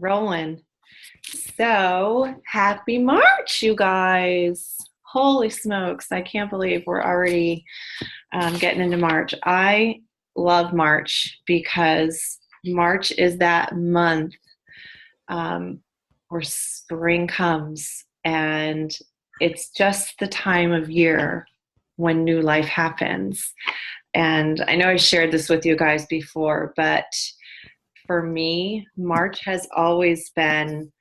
Rolling. So happy March, you guys. Holy smokes. I can't believe we're already getting into March. I love March because March is that month where spring comes, and it's just the time of year when new life happens. And I know I shared this with you guys before, but for me, March has always been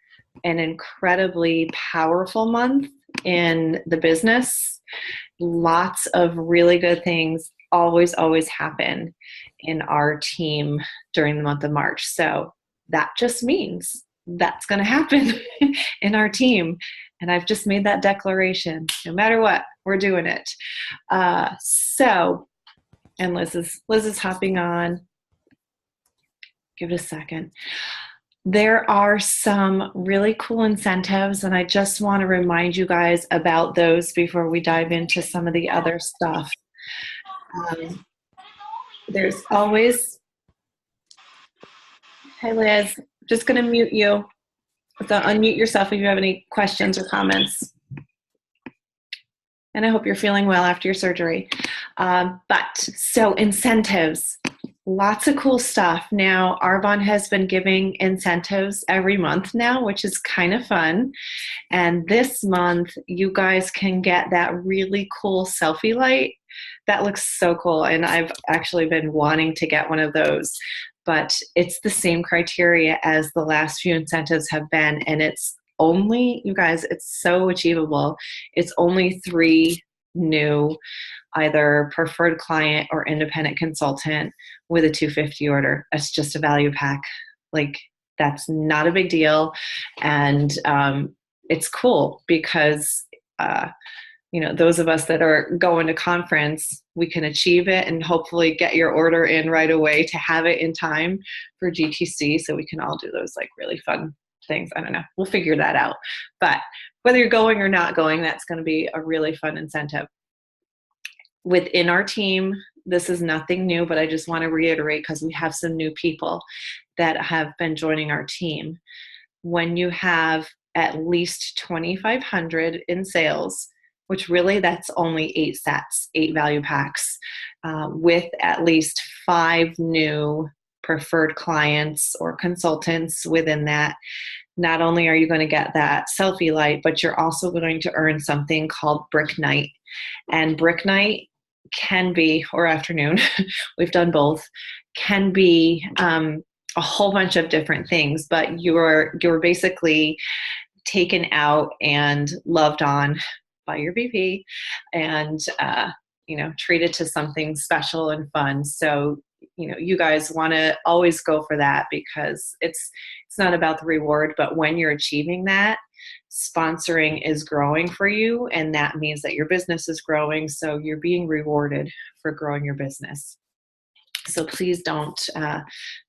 an incredibly powerful month in the business. Lots of really good things always happen in our team during the month of March. So that just means that's going to happen in our team. And I've just made that declaration. No matter what, we're doing it. And Liz is hopping on. Give it a second. There are some really cool incentives, and I just want to remind you guys about those before we dive into some of the other stuff. There's always, hey Liz, just going to mute you. So unmute yourself if you have any questions or comments. And I hope you're feeling well after your surgery. So incentives. Lots of cool stuff. Now, Arbonne has been giving incentives every month now, which is kind of fun. And this month, you guys can get that really cool selfie light. That looks so cool. And I've actually been wanting to get one of those. But it's the same criteria as the last few incentives have been. And it's only, you guys, it's so achievable. It's only 3 new, either preferred client or independent consultant with a 250 order. It's just a value pack. Like, that's not a big deal. And it's cool because, those of us that are going to conference, we can achieve it and hopefully get your order in right away to have it in time for GTC. So we can all do those like really fun things. I don't know. We'll figure that out. But whether you're going or not going, that's going to be a really fun incentive. Within our team, this is nothing new, but I just want to reiterate because we have some new people that have been joining our team. When you have at least 2,500 in sales, which really that's only 8 sets, 8 value packs, with at least 5 new preferred clients or consultants within that, not only are you going to get that selfie light, but you're also going to earn something called Brick Night. And Brick Night can be, or afternoon, we've done both, can be a whole bunch of different things, but you're basically taken out and loved on by your VP and, treated to something special and fun. So, you guys want to always go for that because it's not about the reward, but when you're achieving that, sponsoring is growing for you, and that means that your business is growing, so you're being rewarded for growing your business. So please don't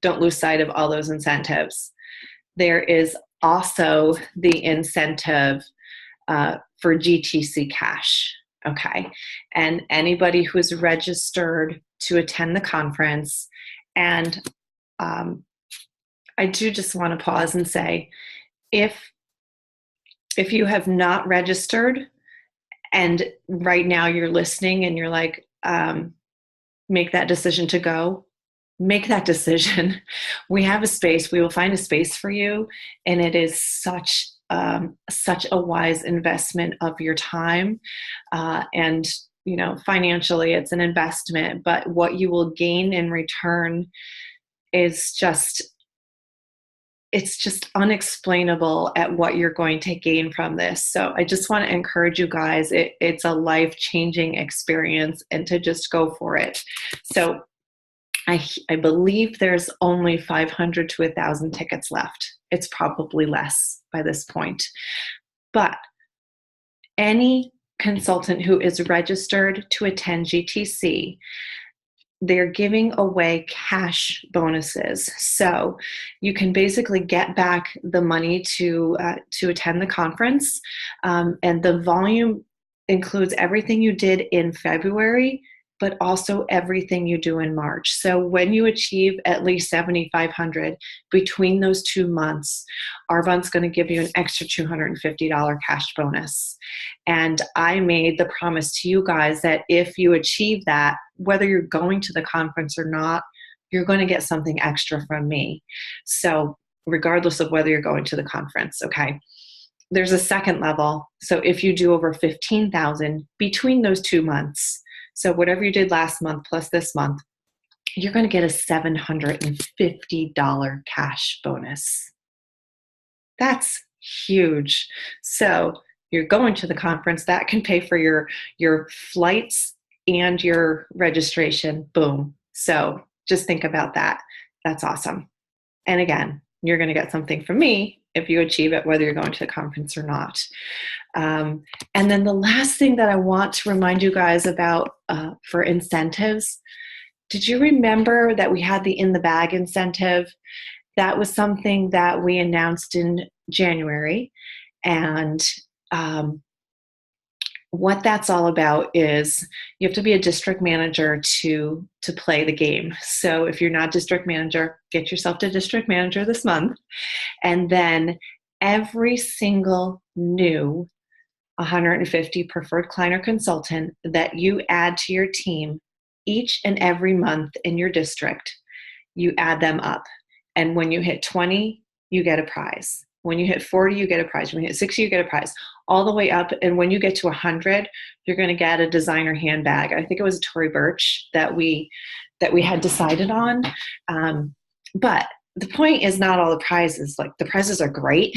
lose sight of all those incentives. There is also the incentive for GTC cash. Okay. And anybody who's registered to attend the conference, and I do just want to pause and say, if you have not registered and right now you're listening and you're like, make that decision to go, make that decision. We have a space. We will find a space for you. And it is such a wise investment of your time. And, financially it's an investment, but what you will gain in return is it's just unexplainable at what you're going to gain from this. So I just want to encourage you guys, it's a life-changing experience, and to just go for it. So I believe there's only 500 to 1,000 tickets left. It's probably less by this point. But any consultant who is registered to attend GTC, they're giving away cash bonuses. So you can basically get back the money to attend the conference. And the volume includes everything you did in February but also everything you do in March. So when you achieve at least 7,500 between those 2 months, Arbonne's going to give you an extra $250 cash bonus. And I made the promise to you guys that if you achieve that, whether you're going to the conference or not, you're going to get something extra from me. So regardless of whether you're going to the conference, okay? There's a second level. So if you do over 15,000 between those 2 months, so whatever you did last month plus this month, you're going to get a $750 cash bonus. That's huge. So you're going to the conference, that can pay for your flights and your registration. Boom. So just think about that. That's awesome. And again, you're going to get something from me if you achieve it, whether you're going to the conference or not. And then the last thing that I want to remind you guys about for incentives, did you remember that we had the In the Bag incentive? That was something that we announced in January. And what that's all about is you have to be a district manager to play the game. So if you're not district manager, get yourself to district manager this month. And then every single new 150 preferred client or consultant that you add to your team each and every month in your district, you add them up. And when you hit 20, you get a prize. When you hit 40, you get a prize. When you hit 60, you get a prize. All the way up. And when you get to 100, you're going to get a designer handbag. I think it was Tory Burch that we had decided on. But the point is not all the prizes. Like, the prizes are great.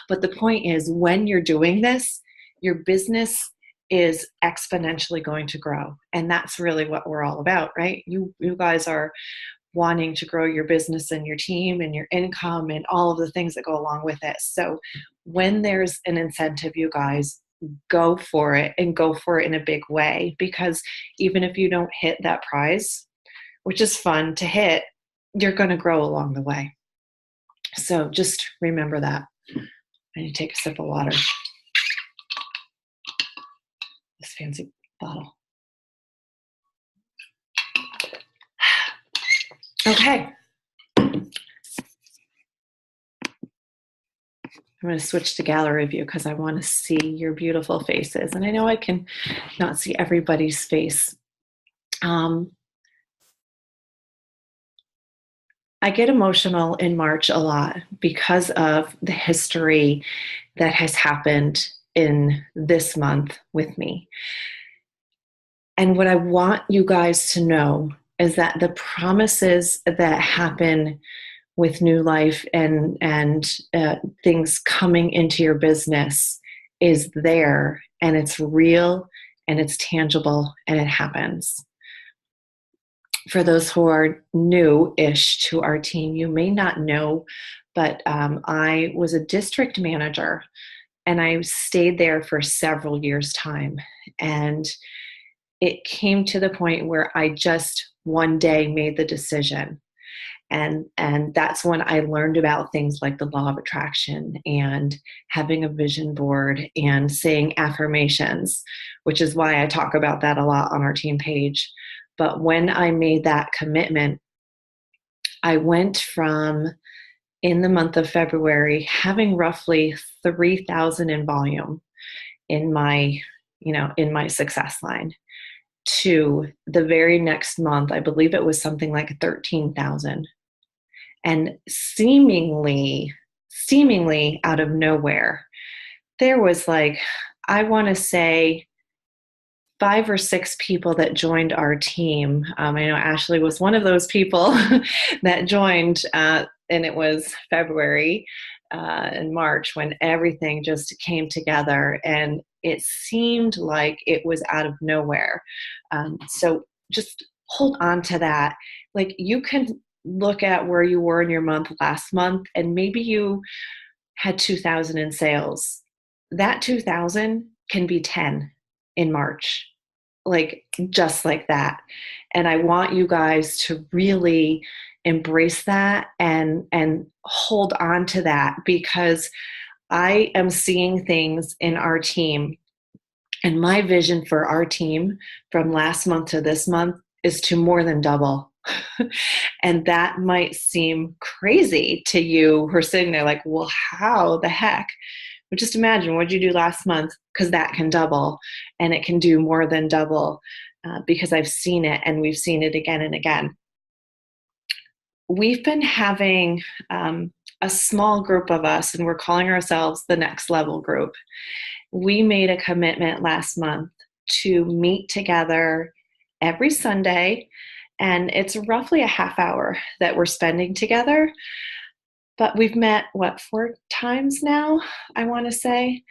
But the point is, when you're doing this, your business is exponentially going to grow. And that's really what we're all about, right? You guys are wanting to grow your business and your team and your income and all of the things that go along with it. So when there's an incentive, you guys, go for it, and go for it in a big way, because even if you don't hit that prize, which is fun to hit, you're going to grow along the way. So just remember that. I need to take a sip of water. This fancy bottle. Okay. I'm going to switch to gallery view because I want to see your beautiful faces. And I know I can not see everybody's face. I get emotional in March a lot because of the history that has happened in this month with me. And what I want you guys to know is that the promises that happen with new life and things coming into your business is there, and it's real, and it's tangible, and it happens. For those who are new-ish to our team, you may not know, but I was a district manager, and I stayed there for several years' time. And it came to the point where I just one day made the decision. And that's when I learned about things like the law of attraction and having a vision board and saying affirmations, which is why I talk about that a lot on our team page. But when I made that commitment, I went from, in the month of February, having roughly 3,000 in volume in my success line, to the very next month, I believe it was something like 13,000. And seemingly out of nowhere, there was, like, I want to say 5 or 6 people that joined our team. I know Ashley was one of those people that joined, and it was February and March when everything just came together, and it seemed like it was out of nowhere. So just hold on to that. Like, you can look at where you were in your month last month, and maybe you had 2,000 in sales. That 2,000 can be 10 in March, like just like that. And I want you guys to really embrace that and hold on to that, because I am seeing things in our team, And my vision for our team from last month to this month is to more than double. And that might seem crazy to you who are sitting there like, well, how the heck? But just imagine what did you do last month, because that can double, and it can do more than double, because I've seen it, and we've seen it again and again. We've been having a small group of us, and we're calling ourselves the Next Level Group. We made a commitment last month to meet together every Sunday, and it's roughly a half hour that we're spending together. But we've met, what, 4 times now, I want to say.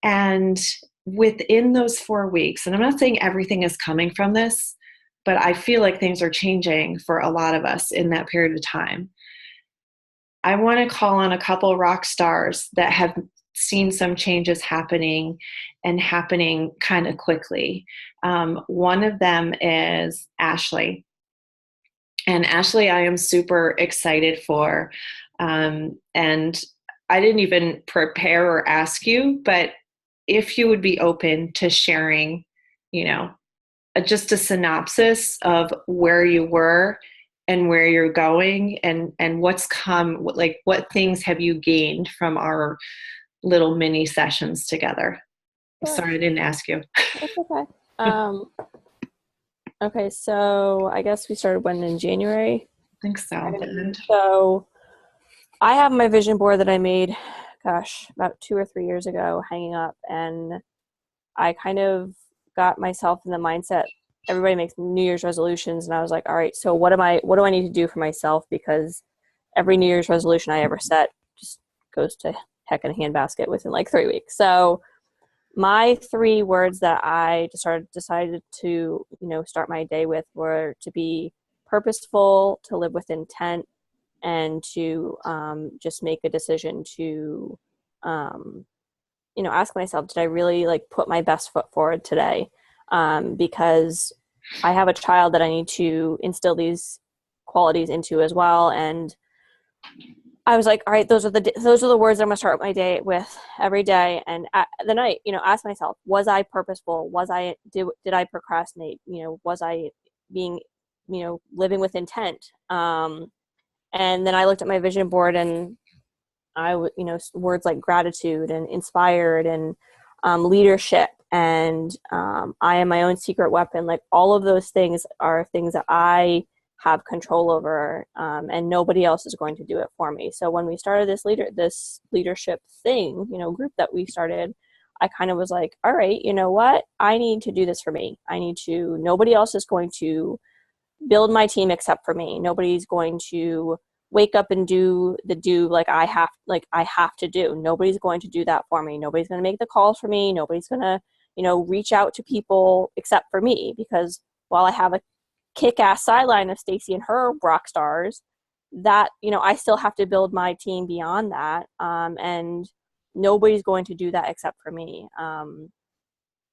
And within those 4 weeks, and I'm not saying everything is coming from this, but I feel like things are changing for a lot of us in that period of time. I want to call on a couple rock stars that have seen some changes happening, and happening kind of quickly. One of them is Ashley. And Ashley, I am super excited for. And I didn't even prepare or ask you, but if you would be open to sharing, you know, just a synopsis of where you were and where you're going, and what's come, like what things have you gained from our little mini sessions together. Sure. Sorry, I didn't ask you. That's okay. Okay, so I guess we started when, in January? I think so. So I have my vision board that I made, gosh, about 2 or 3 years ago, hanging up, and I kind of got myself in the mindset. Everybody makes New Year's resolutions, and I was like, all right, so what do I need to do for myself? Because every New Year's resolution I ever set just goes to heck in a handbasket within like 3 weeks. So my 3 words that I decided to, start my day with were to be purposeful, to live with intent, and to just make a decision to, ask myself, did I really like put my best foot forward today? Because I have a child that I need to instill these qualities into as well. And I was like, all right, those are the words I'm going to start my day with every day. And at the night, ask myself, was I purposeful? Did I procrastinate? Was I being, living with intent? And then I looked at my vision board, and words like gratitude and inspired and leadership and I am my own secret weapon. Like all of those things are things that I have control over, and nobody else is going to do it for me. So when we started this leadership thing, group that we started, I kind of was like, all right, you know what? I need to do this for me. Nobody else is going to build my team except for me. Nobody's going to wake up and do like I have to do. Nobody's going to do that for me. Nobody's going to make the calls for me. Nobody's going to, reach out to people except for me, because while I have a kick-ass sideline of Stacy and her rock stars, that, I still have to build my team beyond that. And nobody's going to do that except for me. And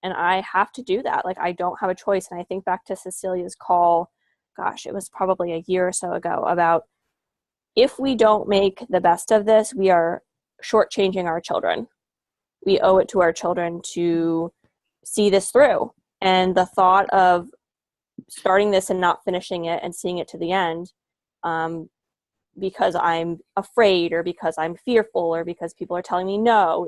I have to do that. Like, I don't have a choice. And I think back to Cecilia's call, gosh, it was probably a year or so ago, about if we don't make the best of this, we are shortchanging our children. We owe it to our children to see this through. And the thought of starting this and not finishing it and seeing it to the end, because I'm afraid or because I'm fearful or because people are telling me no,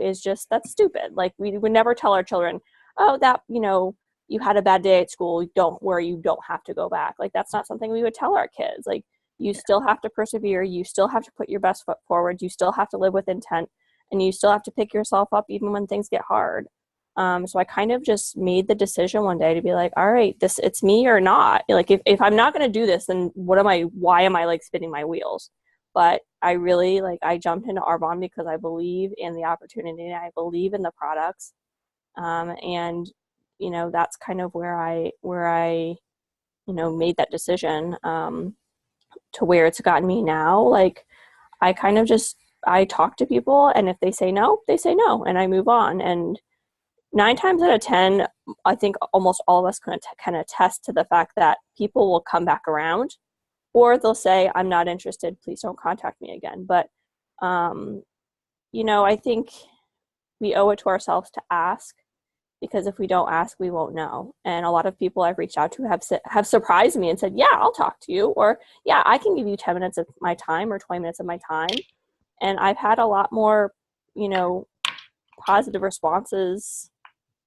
that's stupid. Like, we would never tell our children, oh, that, you had a bad day at school, don't worry, you don't have to go back. Like, that's not something we would tell our kids. Like, you still have to persevere, you still have to put your best foot forward, you still have to live with intent, and you still have to pick yourself up even when things get hard. So I kind of just made the decision one day to be like, all right, it's me or not. Like, if I'm not going to do this, then why am I like spinning my wheels? But I really, I jumped into Arbonne because I believe in the opportunity, I believe in the products. And, that's kind of where I made that decision, to where it's gotten me now. Like, I kind of I talk to people, and if they say no, they say no, and I move on. And 9 times out of 10, I think almost all of us can attest to the fact that people will come back around, or they'll say, I'm not interested, please don't contact me again. But, I think we owe it to ourselves to ask because if we don't ask, we won't know. And a lot of people I've reached out to have surprised me and said, yeah, I'll talk to you, or yeah, I can give you 10 minutes of my time or 20 minutes of my time. And I've had a lot more, positive responses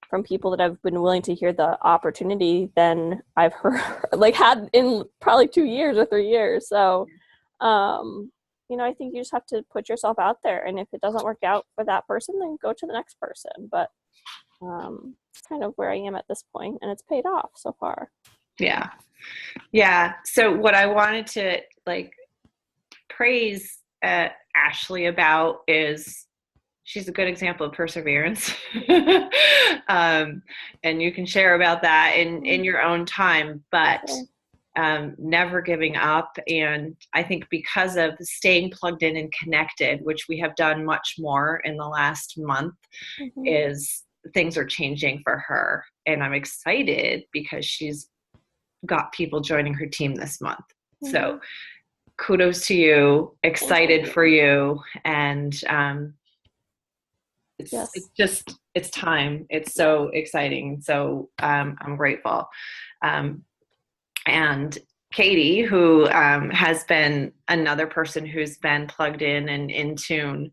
from people that have been willing to hear the opportunity than I've heard, like had in probably 2 years or 3 years. So, I think you just have to put yourself out there. And if it doesn't work out for that person, then go to the next person. But it's kind of where I am at this point, and it's paid off so far. Yeah. Yeah. So what I wanted to praise Ashley about is she's a good example of perseverance. And you can share about that in your own time, but never giving up. And I think because of staying plugged in and connected, which we have done much more in the last month, is things are changing for her. And I'm excited because she's got people joining her team this month. So kudos to you, excited for you. And it's time. It's so exciting. So I'm grateful. And Katie, who has been another person who's been plugged in and in tune.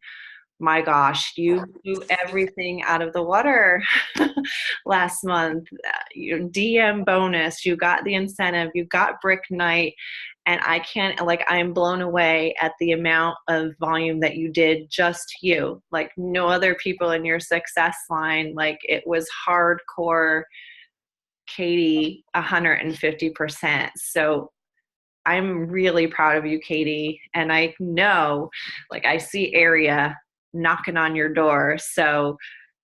My gosh, you blew everything out of the water last month. Your DM bonus, you got the incentive, you got brick night. And I'm blown away at the amount of volume that you did, just you, like no other people in your success line. Like it was hardcore Katie, 150%. So I'm really proud of you, Katie. And I know, I see area knocking on your door. So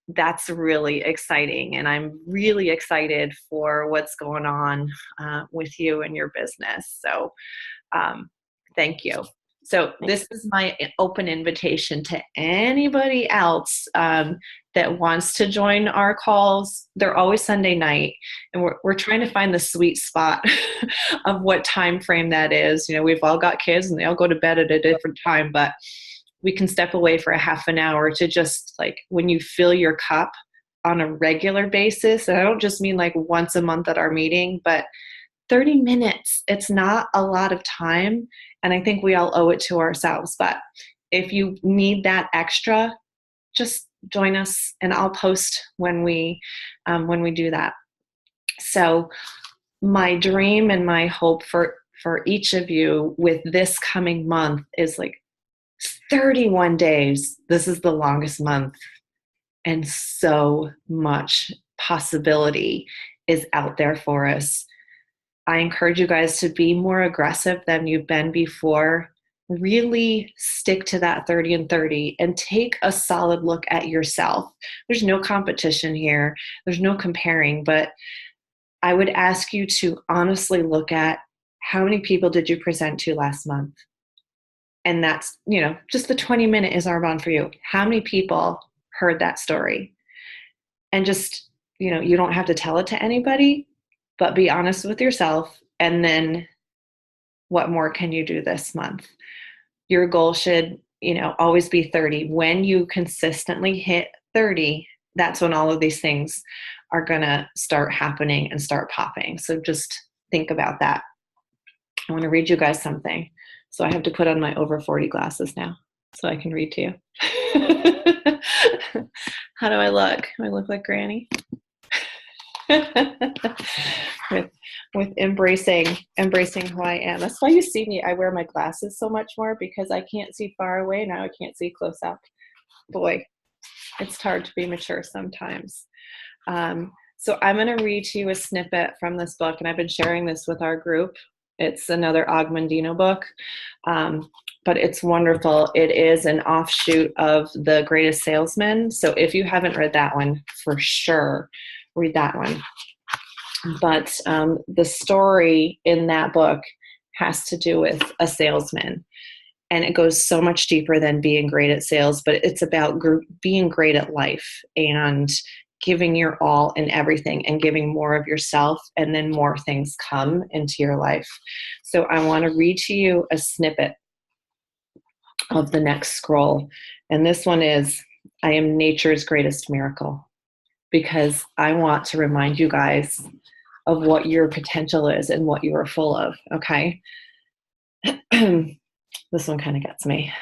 that's really exciting. And I'm really excited for what's going on with you and your business. So thank you. So this is my open invitation to anybody else that wants to join our calls. They're always Sunday night, and we're trying to find the sweet spot of what time frame that is. We've all got kids and they all go to bed at a different time, but we can step away for a half an hour to just when you fill your cup on a regular basis. And I don't just mean once a month at our meeting, but 30 minutes. It's not a lot of time. And I think we all owe it to ourselves. But if you need that extra, just join us and I'll post when we do that. So my dream and my hope for each of you with this coming month is 31 days. This is the longest month. And so much possibility is out there for us. I encourage you guys to be more aggressive than you've been before. Really stick to that 30 and 30 and take a solid look at yourself. There's no competition here. There's no comparing, but I would ask you to honestly look at how many people did you present to last month? And that's, just the 20-minute is Arbonne for you. How many people heard that story? And just, you don't have to tell it to anybody, but be honest with yourself. And then what more can you do this month? Your goal should, always be 30. When you consistently hit 30, that's when all of these things are going to start happening and start popping. So just think about that. I want to read you guys something. So I have to put on my over 40 glasses now so I can read to you. How do I look? Do I look like Granny? with embracing who I am. That's why you see me. I wear my glasses so much more because I can't see far away. Now I can't see close up. Boy, it's hard to be mature sometimes. So I'm going to read to you a snippet from this book, and I've been sharing this with our group. It's another Ogmandino book, but it's wonderful. It is an offshoot of The Greatest Salesman. So if you haven't read that one, for sure, read that one. But the story in that book has to do with a salesman. And it goes so much deeper than being great at sales, but it's about being great at life and giving your all in everything and giving more of yourself, and then more things come into your life. So I want to read to you a snippet of the next scroll. And this one is, I am nature's greatest miracle. because I want to remind you guys of what your potential is and what you are full of, okay? This one kind of gets me.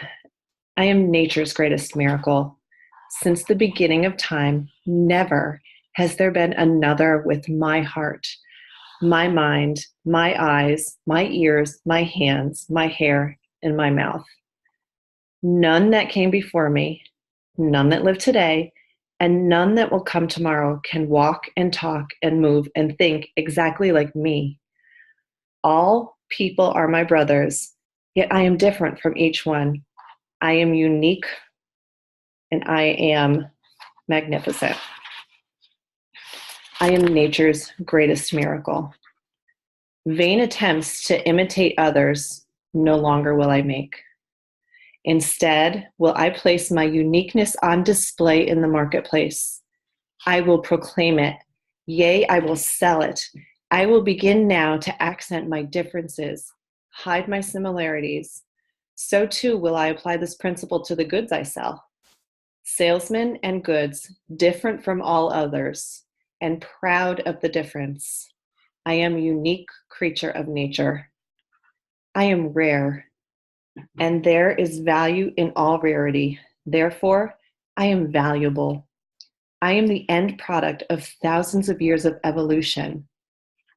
I am nature's greatest miracle. Since the beginning of time, never has there been another with my heart, my mind, my eyes, my ears, my hands, my hair, and my mouth. None that came before me, none that live today, and none that will come tomorrow can walk and talk and move and think exactly like me. All people are my brothers, yet I am different from each one. I am unique and I am magnificent. I am nature's greatest miracle. Vain attempts to imitate others no longer will I make. Instead, will I place my uniqueness on display in the marketplace. I will proclaim it. Yea, I will sell it. I will begin now to accent my differences, hide my similarities. So too will I apply this principle to the goods I sell. Salesmen and goods, different from all others, and proud of the difference. I am a unique creature of nature. I am rare, and there is value in all rarity. Therefore, I am valuable. I am the end product of thousands of years of evolution.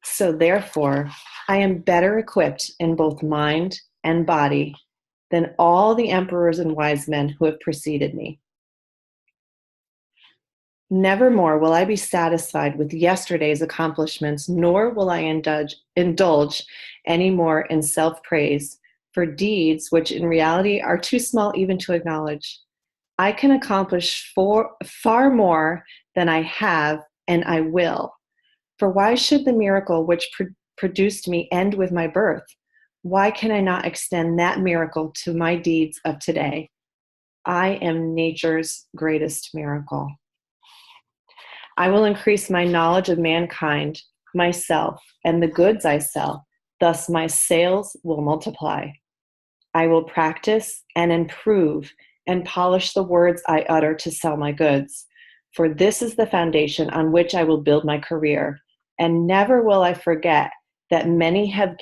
So therefore, I am better equipped in both mind and body than all the emperors and wise men who have preceded me. Nevermore will I be satisfied with yesterday's accomplishments, nor will I indulge any more in self-praise for deeds which in reality are too small even to acknowledge. I can accomplish far more than I have, and I will. For why should the miracle which produced me end with my birth? Why can I not extend that miracle to my deeds of today? I am nature's greatest miracle. I will increase my knowledge of mankind, myself, and the goods I sell. Thus my sales will multiply. I will practice and improve and polish the words I utter to sell my goods. For this is the foundation on which I will build my career. And never will I forget that many have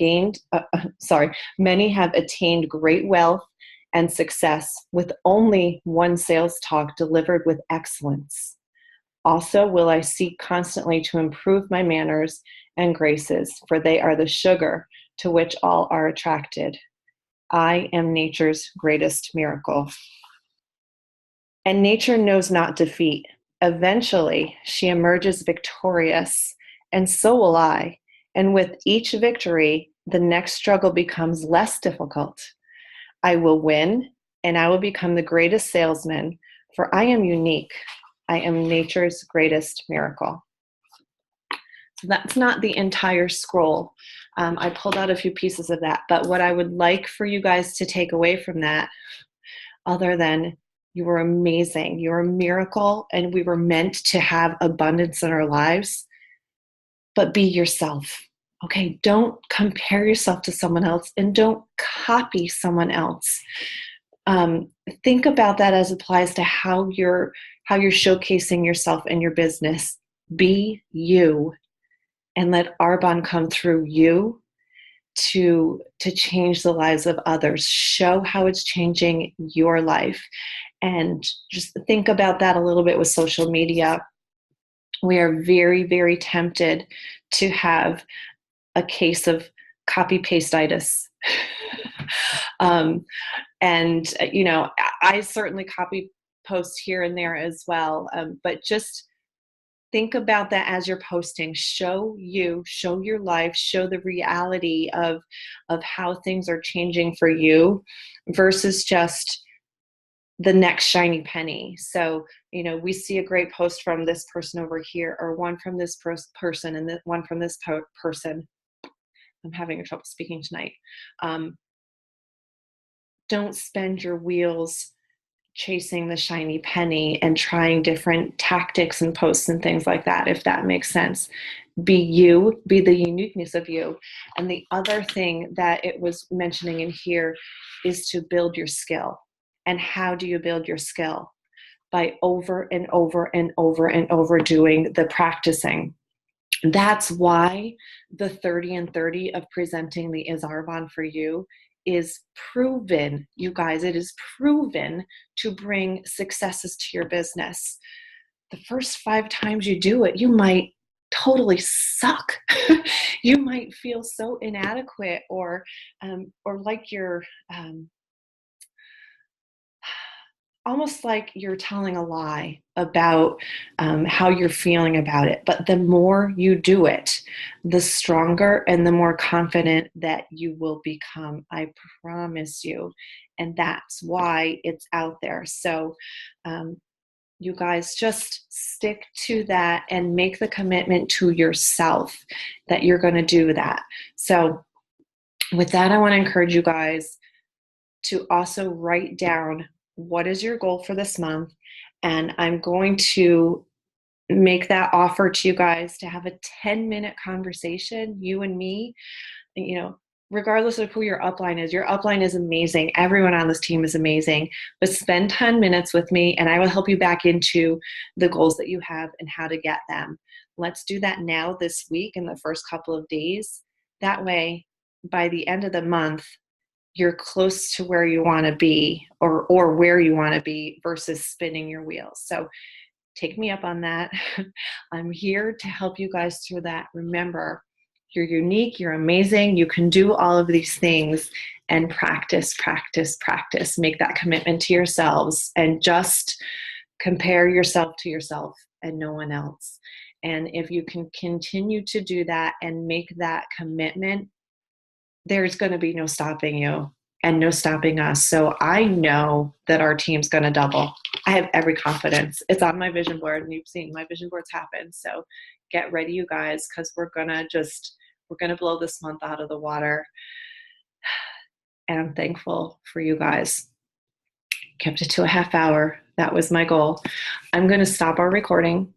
attained great wealth and success with only one sales talk delivered with excellence. Also will I seek constantly to improve my manners and graces, for they are the sugar to which all are attracted. I am nature's greatest miracle. And nature knows not defeat. Eventually, she emerges victorious, and so will I. And with each victory, the next struggle becomes less difficult. I will win, and I will become the greatest salesman, for I am unique. I am nature's greatest miracle. So that's not the entire scroll. I pulled out a few pieces of that, but what I would like for you guys to take away from that, other than you were amazing, you're a miracle, and we were meant to have abundance in our lives, but be yourself. Okay, don't compare yourself to someone else and don't copy someone else. Think about that as applies to how you're showcasing yourself in your business. Be you, and let Arbonne come through you to change the lives of others. Show how it's changing your life, and just think about that a little bit with social media. We are very, very tempted to have a case of copy pasteitis. And, you know, I certainly copy post here and there as well. But just think about that as you're posting. Show you, show your life, show the reality of how things are changing for you versus just the next shiny penny. So, you know, we see a great post from this person over here, or one from this person, and then one from this person. I'm having trouble speaking tonight. Don't spend your wheels chasing the shiny penny and trying different tactics and posts and things like that, if that makes sense. Be you, be the uniqueness of you. And the other thing that it was mentioning in here is to build your skill. And how do you build your skill? by over and over and over and over doing the practicing. That's why the 30 and 30 of presenting the Is Arbonne for You is proven, you guys, it is proven to bring successes to your business. The first 5 times you do it, you might totally suck. You might feel so inadequate, or like you're almost like you're telling a lie about how you're feeling about it. But the more you do it, the stronger and the more confident that you will become. I promise you. And that's why it's out there. So you guys just stick to that and make the commitment to yourself that you're going to do that. So with that, I want to encourage you guys to also write down what is your goal for this month. And I'm going to make that offer to you guys to have a 10-minute conversation, you and me, regardless of who your upline is. Your upline is amazing. Everyone on this team is amazing. But spend 10 minutes with me and I will help you back into the goals that you have and how to get them. Let's do that now this week in the first couple of days. That way, by the end of the month, you're close to where you want to be, or where you want to be, versus spinning your wheels. So take me up on that. I'm here to help you guys through that. Remember, you're unique, you're amazing, you can do all of these things, and practice, practice, practice. Make that commitment to yourselves and just compare yourself to yourself and no one else. And if you can continue to do that and make that commitment, there's going to be no stopping you and no stopping us. So I know that our team's going to double. I have every confidence. It's on my vision board, and you've seen my vision boards happen. So get ready, you guys, because we're going to blow this month out of the water. And I'm thankful for you guys. Kept it to a half hour. That was my goal. I'm going to stop our recording.